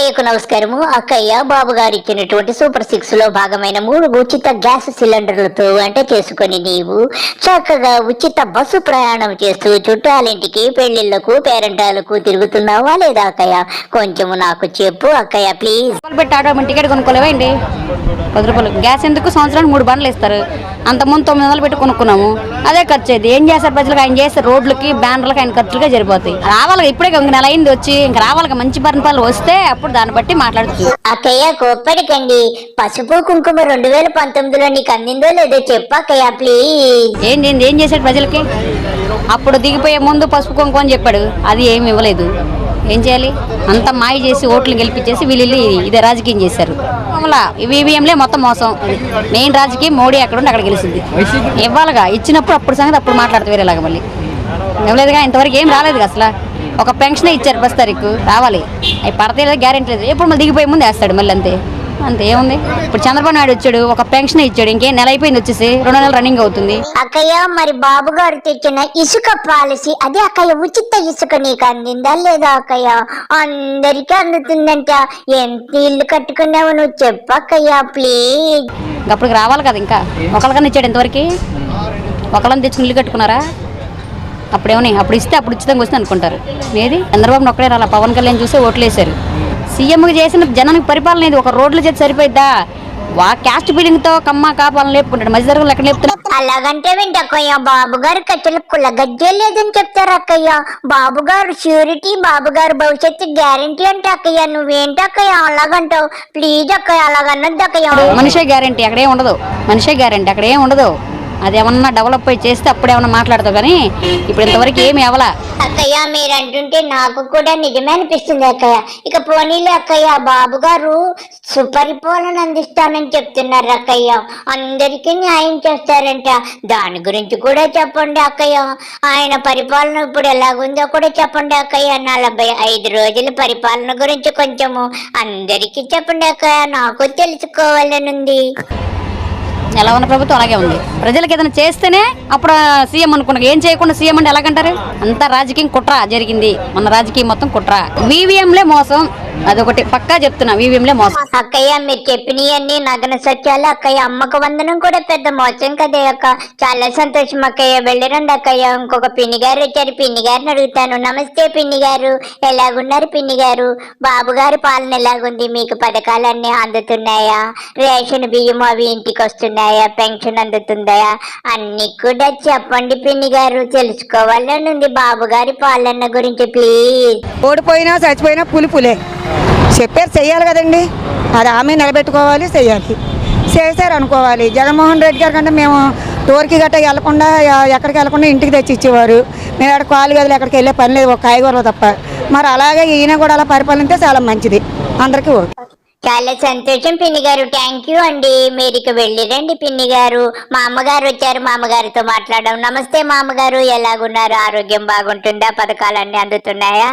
అక్కయ్యకు నమస్కారము. అక్కయ్య బాబు గారు ఇచ్చినటువంటి సూపర్ 6 లో భాగమైన 3 ఉచిత గ్యాస్ సిలిండర్లతో వంట చేసుకుని నీవు చక్కగా ఉచిత బస్సు ప్రయాణం చేస్తూ చుట్టాలింటికి, పెళ్లిళ్లకు, పేరెంటాలకు తిరుగుతున్నావా లేదా అక్కయ్య? కొంచెము నాకు చెప్పు అక్కయ్య ప్లీజ్. పెట్టి ఆటో టికెట్ కొనుక్కోలేవండి. 10 రూపాయలు గ్యాస్ ఎందుకు? సంవత్సరానికి 3 బండ్లు ఇస్తారు. అంతకుముందు 900 పెట్టి కొనుక్కున్నాము. అదే ఖర్చు అయింది. ఏం చేస్తారు ప్రజలకు? ఆయన చేస్తే రోడ్లకి, బ్యానర్లకి ఆయన ఖర్చులుగా సరిపోతాయి. రావాలి ఇప్పుడే ఇంక నెల అయింది వచ్చి, ఇంక రావాలి మంచి పరిపాలన వస్తే అప్పుడు దాన్ని బట్టి మాట్లాడుతుంది. అక్కయ్య కోప్పడికండి. పసుపు కుంకుమ 2019లో నీకు అందిందో లేదో చెప్పు అక్కయ్య ప్లీజ్. ఏం చేశాడు ప్రజలకి? అప్పుడు దిగిపోయే ముందు పసుపు కుంకుమ అని చెప్పాడు, అది ఏమి ఇవ్వలేదు. ఏం చేయాలి? అంత మాయ చేసి ఓట్లు గెలిపించేసి వీళ్ళు ఇదే రాజకీయం చేశారు. ఈవీఎంలే మొత్తం మోసం. మెయిన్ రాజకీయం మోడీ ఎక్కడ ఉండి అక్కడ గెలిచింది. ఇవ్వాలిగా, ఇచ్చినప్పుడు అప్పుడు సంగతి అప్పుడు మాట్లాడితే వేరేలాగా. మళ్ళీ ఇవ్వలేదుగా, ఇంతవరకు ఏం రాలేదుగా. అసలు ఒక పెన్షన్ ఇచ్చారు 10 తారీఖు రావాలి, అవి పడతాయి లేదా గ్యారెంటీ లేదు. ఎప్పుడు మళ్ళీ దిగిపోయే ముందు వేస్తాడు మళ్ళీ, అంతే ఏముంది. ఇప్పుడు చంద్రబాబు నాయుడు వచ్చాడు, ఒక పెన్షన్ ఇచ్చాడు, ఇంకేం నెల అయిపోయింది వచ్చేసి 2 నెలలు రన్నింగ్ అవుతుంది. అక్కయ్య మరి బాబు గారు తెచ్చిన ఇసుక పాలసీ, అదే అక్కయ్య ఉచిత ఇసుక నీకు అందిందా లేదా అక్కయ్య? అందరికీ అందుతుందంట. ఎంత ఇల్లు కట్టుకున్నావు నువ్వు చెప్పు అక్కయ్య ప్లీజ్. అప్పుడు రావాలి కదా, ఇంకా ఒకళ్ళకన్నా ఇచ్చాడు ఇంతవరకు? ఒకళ్ళని తెచ్చుకుని ఇల్లు కట్టుకున్నారా? అప్పుడేమని అప్పుడు ఇస్తే అప్పుడు ఉచితంగా వస్తే అనుకుంటారు. ఏది చంద్రబాబు ఒక్కడే రాలా, పవన్ కళ్యాణ్ చూసి ఓట్లు వేశారు. సీఎంగా చేసిన జనానికి పరిపాలన ఇది ఒక రోడ్ల చేతి సరిపోయిద్దా? క్యాస్ట్ బిల్డింగ్ తో కమ్మ కాపాలని లేపుకుంటాడు, మధ్య తరగతులు ఎక్కడ లేపుతున్నారు? అలాగంటే ఏంటి అక్కయ్య? బాబు గారు కట్టెలు కులగజ్జే లేదని చెప్తారు అక్కయ్య. బాబు గారు ష్యూరిటీ, బాబు గారు భవిష్యత్తు గ్యారంటీ అంటే అక్కయ్య. నువ్వేంటి అక్కయ్య అలాగంటావు? ప్లీజ్ అక్కయ్య అలాగన్నది అక్కయ్య. మనిషే గ్యారంటీ అక్కడే ఉండదు, మనిషే గ్యారంటీ అక్కడే ఉండదు. అదేమన్నా డెవలప్ అయి చేస్తే అప్పుడేమన్నా మాట్లాడతావు, కానీ ఇప్పుడు ఇంతవరకు ఏమి అవలా. అక్కయ్య మీరు అంటుంటే నాకు కూడా నిజమే అనిపిస్తుంది అక్కయ్య. ఇక పోనీలే అక్కయ్య, బాబు గారు సుపరిపాలన అందిస్తానని చెప్తున్నారు అక్కయ్య. అందరికీ న్యాయం చేస్తారంట. దాని గురించి కూడా చెప్పండి అక్కయ్య. ఆయన పరిపాలన ఇప్పుడు ఎలాగుందో కూడా చెప్పండి అక్కయ్య. 45 రోజుల పరిపాలన గురించి కొంచెము అందరికీ చెప్పండి అక్కయ్య, నాకు తెలుసుకోవాలనుంది. ఎలా ఉన్న ప్రభుత్వం అలాగే ఉంది. ప్రజలకు ఏదైనా చేస్తేనే అప్పుడు సీఎం అనుకున్నాం, ఏం చేయకుండా సీఎం అంటే ఎలాగంటారు? అంతా రాజకీయం కుట్ర జరిగింది, మన రాజకీయం మొత్తం కుట్ర. వీవీఎంలే మోసం, అదొకటి పక్కా చెప్తున్నా, వీవీఎంలే మోసం. అక్కయ్య మీరు చెప్పినవన్నీ నగన సత్యాలు అక్కయ్య. అమ్మకు వందనం కూడా పెద్ద మోసం కదే అక్క. చాలా సంతోషం అక్కయ్య. వెళ్ళిరండి అక్కయ్య. ఇంకొక పిన్ని గారు వచ్చారు, పిన్ని గారిని అడుగుతాను. నమస్తే పిన్ని గారు, ఎలాగున్నారు పిన్ని గారు? బాబు గారి పాలన ఎలాగుంది? మీకు పథకాలన్నీ అందుతున్నాయా? రేషన్ బియ్యం అవి ఇంటికి వస్తున్నాయా? పెన్షన్ అందుతుందా? అన్ని కూడా చెప్పండి పిన్ని గారు, తెలుసుకోవాలని ఉంది బాబు గారి పాలన గురించి ప్లీజ్. ఓడిపోయినా చచ్చిపోయినా పులిపులే చెప్పారు, చెయ్యాలి కదండి. అది ఆమె నిలబెట్టుకోవాలి, చెయ్యాలి. చేశారు అనుకోవాలి. జగన్మోహన్ రెడ్డి గారి కంటే మేము టోర్కి గట్ట వెళ్లకుండా, ఎక్కడికి వెళ్లకుండా ఇంటికి తెచ్చి ఇచ్చేవారు. మేము అక్కడ కాలు గదులు ఎక్కడికి వెళ్ళే పని లేదు, ఒక కాయగూరలు తప్ప. మరి అలాగే ఈయన కూడా అలా పరిపాలనిస్తే చాలా మంచిది అందరికీ. ఓటు. చాలా సంతోషం పిన్ని గారు, థ్యాంక్ యూ అండి. మీరు ఇక వెళ్ళిరండి పిన్ని గారు. మా అమ్మగారు వచ్చారు, మా అమ్మగారితో మాట్లాడడం. నమస్తే మా అమ్మగారు, ఎలాగున్నారు? ఆరోగ్యం బాగుంటుందా? పథకాలన్నీ అందుతున్నాయా?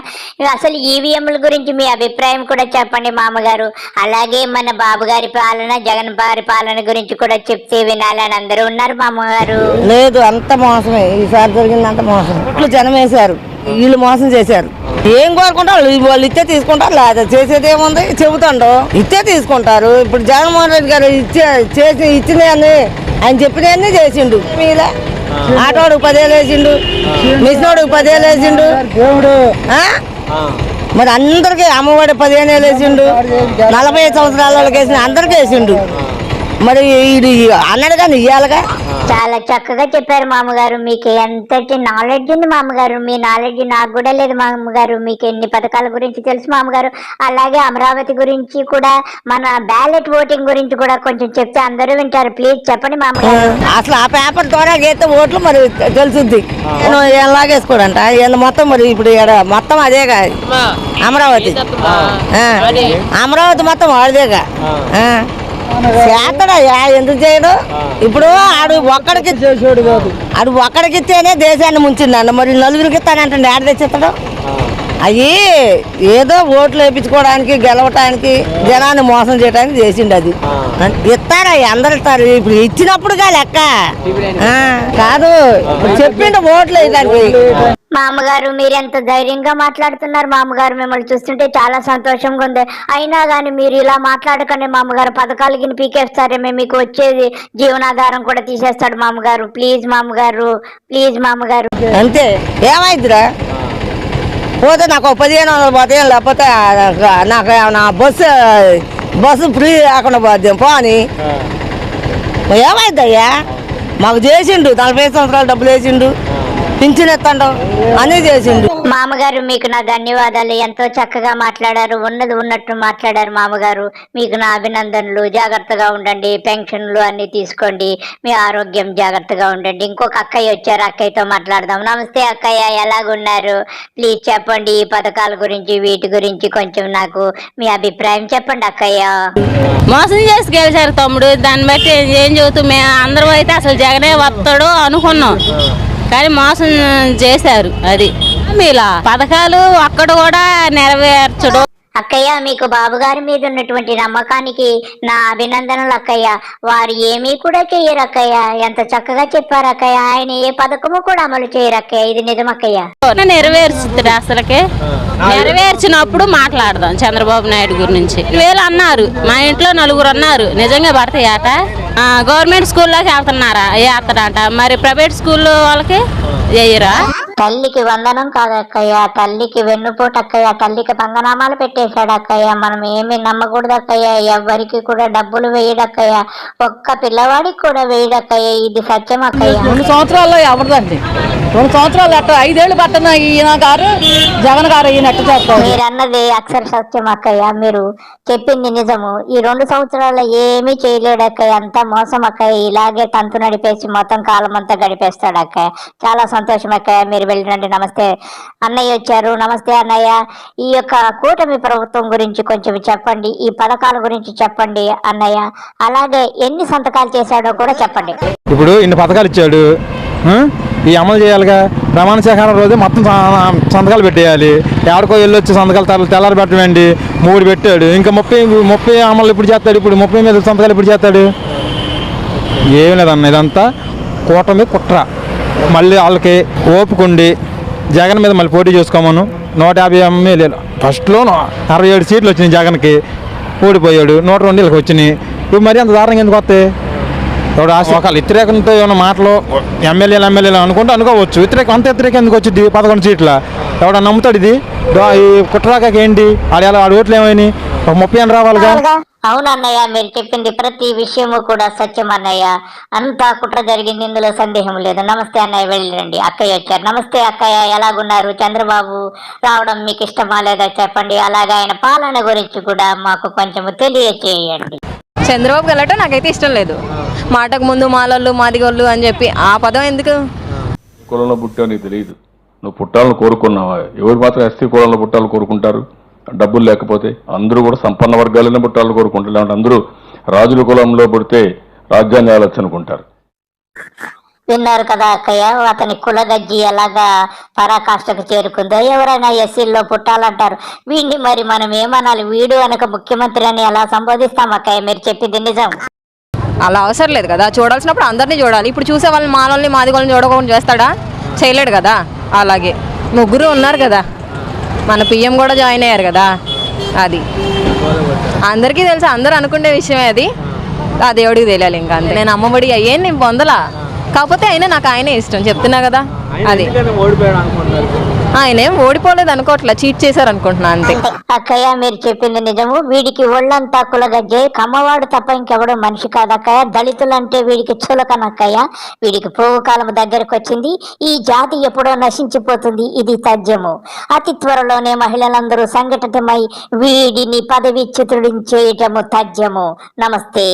అసలు ఈవీఎంల గురించి మీ అభిప్రాయం కూడా చెప్పండి మా అమ్మగారు. అలాగే మన బాబు గారి పాలన, జగన్ గారి పాలన గురించి కూడా చెప్తే వినాలని అందరూ ఉన్నారు మా అమ్మగారు. లేదు, అంత మోసమే. ఈసారి జరిగింది అంత మోసం. ఇట్లు జనం వేశారు, వీళ్ళు మోసం చేశారు. ఏం కోరుకుంటారు? వాళ్ళు ఇచ్చే తీసుకుంటారు, లేదా చేసేది ఏముంది? చెబుతాడు ఇచ్చే తీసుకుంటారు. ఇప్పుడు జగన్మోహన్ రెడ్డి గారు ఇచ్చినవన్నీ ఆయన చెప్పినవన్నీ చేసిండు. మీద ఆటోడికి 10,000 వేసిండు, మిషనోడికి 10,000 వేసిండు. మరి అందరికి అమ్మఒడి 15,000 వేసిండు. 45 సంవత్సరాల వాళ్ళకి వేసిన అందరికి వేసిండు. మరి ఇది అన్నాడు కానీ ఇయ్యాలిగా. చాలా చక్కగా చెప్పారు మామగారు. మీకు ఎంతటి నాలెడ్జ్ ఉంది మామగారు. మీ నాలెడ్జ్ నాకు కూడా లేదు మామగారు. మీకు ఎన్ని పథకాల గురించి తెలుసు మామగారు. అలాగే అమరావతి గురించి కూడా, మన బ్యాలెట్ ఓటింగ్ గురించి కూడా కొంచెం చెప్తే అందరూ వింటారు. ప్లీజ్ చెప్పండి మామగారు. అసలు ఆ పేపర్ ద్వారా గీతే ఓట్లు మరి తెలుసుద్ది. ఎలాగేసుకోడంట మొత్తం. మరి ఇప్పుడు మొత్తం అదేగా అమరావతి. అమరావతి మొత్తం వాడిదేగా. చేస్తాడయ్యా, ఎందుకు చేయడు? ఇప్పుడు ఆడు ఒక్కడికి ఇస్తేనే దేశాన్ని ముంచిందండి. మరి నలుగురికి ఇస్తానంటే ఆడ తెచ్చిస్తాడు. అవి ఏదో ఓట్లు వేయించుకోవడానికి, గెలవటానికి, జనాన్ని మోసం చేయడానికి చేసిండు. అది ఇస్తారయ్యా, అందరు ఇస్తారు. ఇప్పుడు ఇచ్చినప్పుడుగా లెక్క కాదు, చెప్పిండు ఓట్లు వేయడానికి. మామగారు మీరు ఎంత ధైర్యంగా మాట్లాడుతున్నారు మామగారు, మిమ్మల్ని చూస్తుంటే చాలా సంతోషంగా ఉంది. అయినా కానీ మీరు ఇలా మాట్లాడకండి మామగారు, పథకాలు గిని పీకేస్తారేమో, మీకు వచ్చేది జీవనాధారం కూడా తీసేస్తాడు మామగారు. ప్లీజ్ మామగారు, ప్లీజ్ మామగారు. అంతే, ఏమైందిరా? పోతే నాకు 1500 పోతాయి, లేకపోతే నాకు నా బస్సు ఫ్రీ కాకుండా పోద్దాం పోని. ఏమైందయ్యా? మాకు చేసిండు, 45 సంవత్సరాలు డబ్బులు వేసిండు, పింఛన్ ఎత్తండు, అన్నీ చేసిండు. మామగారు మీకు నా ధన్యవాదాలు, ఎంతో చక్కగా మాట్లాడారు, ఉన్నది ఉన్నట్టు మాట్లాడారు మామగారు. మీకు నా అభినందనలు. జాగ్రత్తగా ఉండండి, పెన్షన్లు అన్ని తీసుకోండి, మీ ఆరోగ్యం జాగ్రత్తగా ఉండండి. ఇంకొక అక్కయ్య వచ్చారు, అక్కయ్యతో మాట్లాడదాం. నమస్తే అక్కయ్య, ఎలాగున్నారు? ప్లీజ్ చెప్పండి ఈ పథకాల గురించి, వీటి గురించి కొంచెం నాకు మీ అభిప్రాయం చెప్పండి అక్కయ్య. మోసం చేసి గెలిచారు తమ్ముడు, దాన్ని బట్టి ఏం చెబుతూ మేము అందరం అయితే అసలు జగనే వస్తాడు అనుకున్నాం, కానీ మోసం చేశారు. అది మీలా పథకాలు అక్కడ కూడా నెరవేర్చడం. అక్కయ్య మీకు బాబు గారి మీద ఉన్నటువంటి నమ్మకానికి నా అభినందనలు అక్కయ్య. వారు ఏమీ కూడా చెయ్యరు అక్కయ్య, ఎంత చక్కగా చెప్పారు అక్కయ్య. ఆయన ఏ పథకము కూడా అమలు చేయరు అక్కయ్య, ఇది నిజం అక్కయ్య. నెరవేర్చుతారు, అసలుకే నెరవేర్చినప్పుడు మాట్లాడదాం చంద్రబాబు నాయుడు గురించి. వీళ్ళు అన్నారు, మా ఇంట్లో 4 అన్నారు, నిజంగా పడతాయట. గవర్నమెంట్ స్కూల్లోకి వేస్తాడంట, మరి ప్రైవేట్ స్కూల్లో వాళ్ళకి చేయరా? తల్లికి వందనం కాదక్కయ్య, తల్లికి వెన్నుపోటు అక్కయ్య, తల్లికి పంగనామాలు పెట్టేశాడు అక్కయ్య. మనం ఏమి నమ్మకూడదు అక్కయ్య, ఎవ్వరికి కూడా డబ్బులు వేయడక్కయ్య, ఒక్క పిల్లవాడికి కూడా వేయడక్కయ్య, ఇది సత్యం అక్కయ్య. 2 సంవత్సరాల్లో ఎవరిదండి? 2 సంవత్సరాలు అట్ట 5 ఏళ్ళు పట్టిన ఈయన గారు జగన్ గారు ఈయనట్టు చేస్తారు. మీరన్నది అక్షర సత్యం అక్కయ్య, మీరు చెప్పింది నిజము. ఈ 2 సంవత్సరాల్లో ఏమీ చేయలేడు అక్కయ్య, అంతా మోసం అక్కయ్య. ఇలాగే తంతు నడిపేసి మొత్తం కాలం అంతా గడిపేస్తాడు అక్కయ్య. చాలా సంతోషం అక్కయ్య, మీరు వెళ్ళిరండి. నమస్తే అన్నయ్య వచ్చారు. నమస్తే అన్నయ్య. ఈ యొక్క కూటమి ప్రభుత్వం గురించి కొంచెం చెప్పండి, ఈ పథకాల గురించి చెప్పండి అన్నయ్య. అలాగే ఎన్ని సంతకాలు చేశాడో కూడా చెప్పండి. ఇప్పుడు ఇన్ని పథకాలు ఇచ్చాడు, ఈ అమలు చేయాలిగా. ప్రమాణ స్వీకారం రోజు మొత్తం సంతకాలు పెట్టేయాలి. ఎవరికో వెళ్ళొచ్చి సంతకాలు తెల్లారి పెట్టమండి, 3 పెట్టాడు. ఇంకా 30 అమలు ఇప్పుడు చేస్తాడు. ఇప్పుడు 30 మీద సంతకాలు ఇప్పుడు చేస్తాడు. ఏం లేదన్న, ఇదంతా కూటమి కుట్ర. మళ్ళీ వాళ్ళకి ఓపుకుండి జగన్ మీద మళ్ళీ పోటీ చేసుకోమను. 150 ఎమ్మెల్యేలు, ఫస్ట్లో 67 సీట్లు వచ్చినాయి జగన్కి, ఓడిపోయాడు. 102 వచ్చినాయి. ఇప్పుడు మరి అంత దారుణంగా ఎందుకు వస్తాయి? ఇప్పుడు ఒకళ్ళు వ్యతిరేకంతో ఏమైనా మాటలు ఎమ్మెల్యేలు అనుకోవచ్చు. అంత వ్యతిరేకం ఎందుకు వచ్చింది? 11 సీట్ల ఎవడ నమ్ముతాడు ఇది? ఈ కుట్రాకాకి ఏంటి? ఆడ ఓట్లు ఏమైనా 30 అని రావాలిగా. అవునన్నయ్య, మీరు చెప్పింది ప్రతి విషయము కూడా సత్యం అన్నయ్య. అంతా కుట్ర జరిగింది, ఇందులో సందేహం లేదు. నమస్తే అన్నయ్య, వెళ్ళిరండి. అక్కయ్య వచ్చారు. నమస్తే అక్కయ్య, ఎలాగున్నారు? చంద్రబాబు రావడం మీకు ఇష్టమా లేదా చెప్పండి. అలాగే ఆయన పాలన గురించి కూడా మాకు కొంచెం తెలియచేయండి. చంద్రబాబు గెలటం నాకైతే ఇష్టం లేదు. మాటకు ముందు మాలోళ్ళు మాదిగోళ్ళు అని చెప్పి ఆ పదం ఎందుకు? కులంలో పుట్టావు నీకు తెలియదు, నువ్వు పుట్టాలని కోరుకున్నావా? ఎవరు మాత్రం ఎస్టీ కులంలో పుట్టాలని కోరుకుంటారు? డబ్బులు లేకపోతే అందరూ కూడా సంపన్న వర్గాలనే పుట్టాలని కోరుకుంటారు. లేదంటే అందరూ రాజుల కులంలో పుడితే రాజ్యాన్ని ఆలోచన అనుకుంటారు. విన్నారు కదా అక్కయ్య, అతని కులగజ్జి ఎలాగా పరాకాష్ఠకు చేరుకుందో. ఎవరైనా ఎస్సీల్లో పుట్టాలంటారు, వీడిని మరి మనం ఏమనాలి? వీడు అనక ముఖ్యమంత్రి అని ఎలా సంబోధిస్తాం అక్కయ్య? మీరు చెప్పింది నిజం. అలా అవసరం లేదు కదా, చూడాల్సినప్పుడు అందరినీ చూడాలి. ఇప్పుడు చూసే వాళ్ళని మాలోల్ని మాదిగోళ్ళని చూడకుండా చేస్తాడా? చేయలేడు కదా. అలాగే 3 ఉన్నారు కదా, మన పిఎం కూడా జాయిన్ అయ్యారు కదా. అది అందరికీ తెలుసు, అందరూ అనుకునే విషయమే అది. ఆ దేవుడికి తెలియాలి. ఇంకా అంతే. నేను అమ్మఒడి అయ్యేం నేను పొందలా, కాకపోతే అయినా నాకు ఆయనే ఇష్టం, చెప్తున్నా కదా. అది ఆయన ఏం ఓడిపోలేదు అనుకోవట్లే, చీట్ చేశారు అనుకుంటున్నా అంతే. అక్కయ్య మీరు చెప్పింది నిజము. వీడికి ఒళ్ళంతా కులగజ్జే, కమ్మవాడు తప్ప ఇంకెవడో మనిషి కాదక్కయ్య. దళితులంటే వీడికి చులకనక్కయ్య. వీడికి పోగు కాలం దగ్గరకు వచ్చింది. ఈ జాతి ఎప్పుడో నశించిపోతుంది, ఇది తథ్యము. అతి త్వరలోనే మహిళలందరూ సంఘటితమై వీడిని పదవిచ్యుతుడించేయటము తథ్యము. నమస్తే.